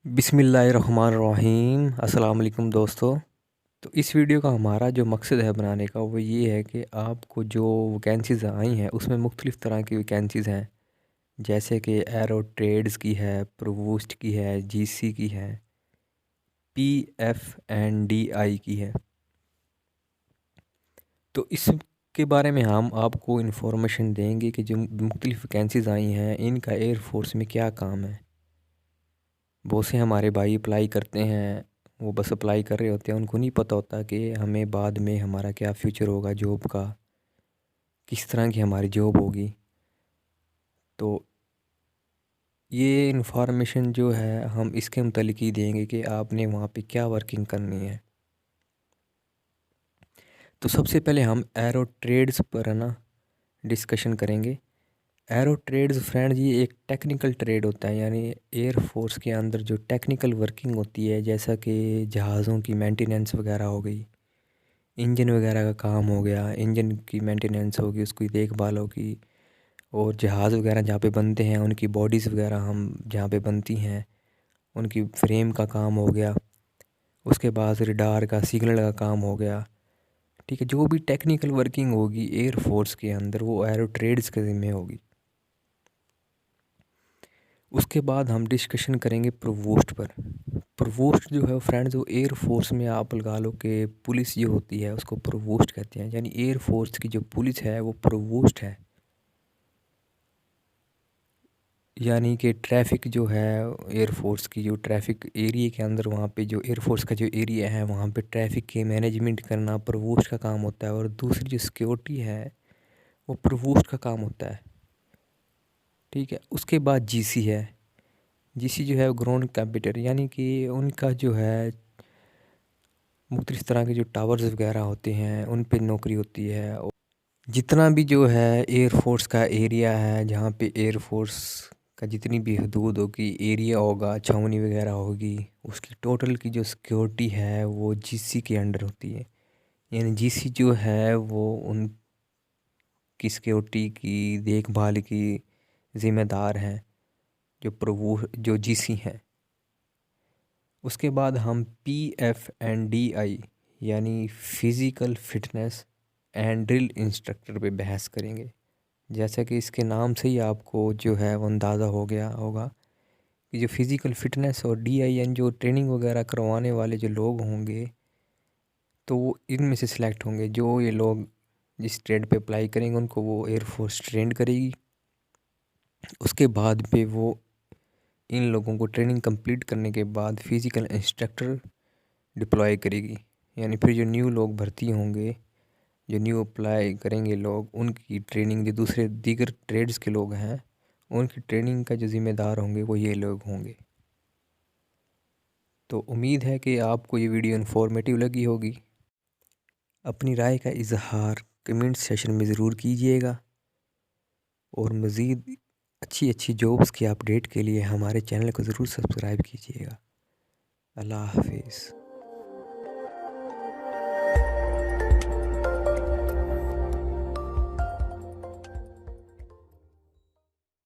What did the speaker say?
बिस्मिल्लाहिर्रहमानिर्रहीम। अस्सलाम वालेकुम दोस्तों। तो इस वीडियो का हमारा जो मकसद है बनाने का वो ये है कि आपको जो वैकेंसीज़ आई हैं उसमें मुख्तलिफ़ तरह की वैकेंसीज़ हैं, जैसे कि एरो ट्रेड्स की है, प्रोवोस्ट की है, जीसी की है, पीएफएनडीआई की है। तो इसके बारे में हम आपको इन्फॉर्मेशन देंगे कि जो मुख्तलिफ़ वैकेंसीज़ आई हैं इनका एयर फोर्स में क्या काम है। बहुत से हमारे भाई अप्लाई करते हैं, वो बस अप्लाई कर रहे होते हैं, उनको नहीं पता होता कि हमें बाद में हमारा क्या फ्यूचर होगा, जॉब का किस तरह की हमारी जॉब होगी। तो ये इन्फॉर्मेशन जो है हम इसके मुतल्लिक ही देंगे कि आपने वहाँ पे क्या वर्किंग करनी है। तो सबसे पहले हम एरो ट्रेड्स पर है ना डिस्कशन करेंगे। एरो ट्रेड्स फ्रेंड्स ये एक टेक्निकल ट्रेड होता है, यानी एयर फोर्स के अंदर जो टेक्निकल वर्किंग होती है, जैसा कि जहाज़ों की मेंटेनेंस वगैरह हो गई, इंजन वगैरह का काम हो गया, इंजन की मेंटेनेंस होगी, उसकी देखभाल होगी, और जहाज़ वगैरह जहाँ पे बनते हैं उनकी बॉडीज़ वगैरह हम जहाँ पे बनती हैं उनकी फ्रेम का काम हो गया। उसके बाद रडार का सिग्नल का काम हो गया। ठीक है, जो भी टेक्निकल वर्किंग होगी एयर फोर्स के अंदर वो एरो ट्रेड्स के ज़िम्मे होगी। उसके बाद हम डिस्कशन करेंगे प्रोवोस्ट पर। प्रोवोस्ट जो है फ्रेंड्स वो एयर फोर्स में आप लगा लो कि पुलिस जो होती है उसको प्रोवोस्ट कहते हैं, यानी एयर फोर्स की जो पुलिस है वो प्रोवोस्ट है। यानी कि ट्रैफिक जो है एयर फोर्स की, जो ट्रैफिक एरिया के अंदर वहाँ पे जो एयर फोर्स का जो एरिया है वहाँ पे ट्रैफिक के मैनेजमेंट करना प्रोवोस्ट का काम होता है। और दूसरी जो सिक्योरिटी है वो प्रोवोस्ट का काम होता है। ठीक है, उसके बाद जीसी है। जीसी जो है ग्राउंड कैपिटल, यानी कि उनका जो है मुख्तलिफ़ तरह के जो टावर्स वगैरह होते हैं उन पे नौकरी होती है। और जितना भी जो है एयर फोर्स का एरिया है, जहाँ पे एयर फोर्स का जितनी भी हदूद होगी, एरिया होगा, छावनी वगैरह होगी, उसकी टोटल की जो सिक्योरिटी है वो जीसी के अंडर होती है। यानी जीसी जो है वो उनकी सिक्योरिटी की देखभाल की ज़िम्मेदार हैं, जो जीसी हैं। उसके बाद हम पीएफएनडीआई यानी physical fitness and drill instructor पे बहस करेंगे। जैसा कि इसके नाम से ही आपको जो है वो अंदाज़ा हो गया होगा कि जो फ़िज़िकल फ़िटनेस और डीआईएन जो ट्रेनिंग वगैरह करवाने वाले जो लोग होंगे तो वो इनमें से सिलेक्ट होंगे। जो ये लोग जिस ट्रेड पे अप्लाई करेंगे उनको वो एयरफोर्स ट्रेंड करेगी। उसके बाद पे वो इन लोगों को ट्रेनिंग कंप्लीट करने के बाद फ़िज़िकल इंस्ट्रक्टर डिप्लॉय करेगी। यानी फिर जो न्यू लोग भर्ती होंगे, जो न्यू अप्लाई करेंगे लोग, उनकी ट्रेनिंग जो दूसरे दीगर ट्रेड्स के लोग हैं उनकी ट्रेनिंग का जो ज़िम्मेदार होंगे वो ये लोग होंगे। तो उम्मीद है कि आपको ये वीडियो इन्फॉर्मेटिव लगी होगी। अपनी राय का इजहार कमेंट सेशन में ज़रूर कीजिएगा, और मज़ीद अच्छी अच्छी जॉब्स की अपडेट के लिए हमारे चैनल को ज़रूर सब्सक्राइब कीजिएगा। अल्लाह हाफिज़।